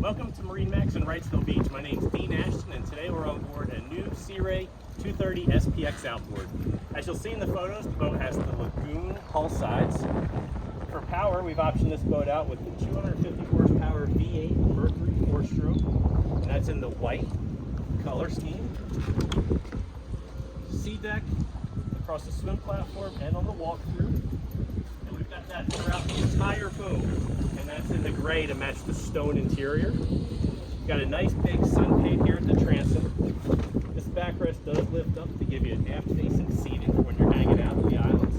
Welcome to MarineMax in Wrightsville Beach. My name is Dean Ashton, and today we're on board a new Sea Ray 230 SPX Outboard. As you'll see in the photos, the boat has the lagoon hull sides. For power, we've optioned this boat out with the 250 horsepower V8 Mercury 4-stroke, and that's in the white color scheme. Sea deck across the swim platform and on the walkthrough. And we've got that throughout the entire boat, and that's in the gray to match the stone interior. We've got a nice big sun pad here at the transom. This backrest does lift up to give you an aft-facing seating for when you're hanging out at the islands.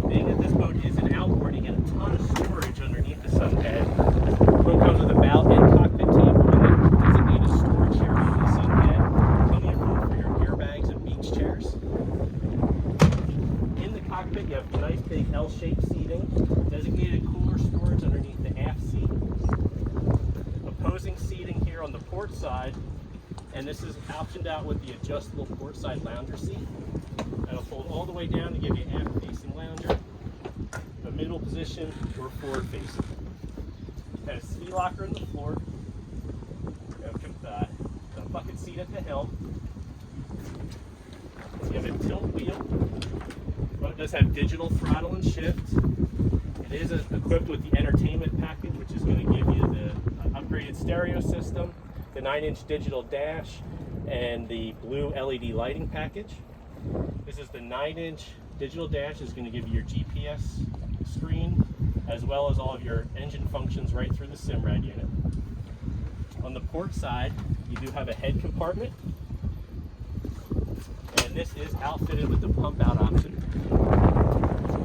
Being that this boat is an outboard, you get a ton of storage underneath the sun pad. The boat comes with a bow and cockpit table and a designated storage area in the sun pad. Plenty of room for your gear bags and beach chairs. In the cockpit, you have nice big L-shaped seating, designated cooler storage underneath the aft seat, opposing seating here on the port side, and this is optioned out with the adjustable port side lounger seat. That'll fold all the way down to give you an aft-facing lounger, a middle position, or forward-facing. You have a ski locker in the floor. You have a bucket seat at the helm. You have a tilt wheel. The boat does have digital throttle and shift. It is equipped with the entertainment package, which is going to give you the upgraded stereo system, the 9-inch digital dash, and the blue LED lighting package. This is the 9-inch digital dash. Is going to give you your GPS screen, as well as all of your engine functions right through the SIMRAD unit. On the port side, you do have a head compartment, and this is outfitted with the pump out option.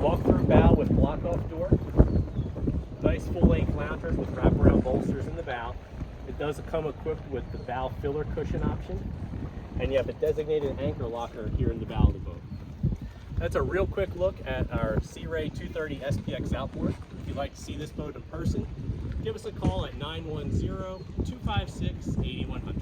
Walk-through bow with block-off door. Nice full-length loungers with wraparound bolsters in the bow. It does come equipped with the bow filler cushion option, and you have a designated anchor locker here in the bow of the boat. That's a real quick look at our Sea Ray 230 SPX Outboard. If you'd like to see this boat in person, give us a call at 910-256-8100.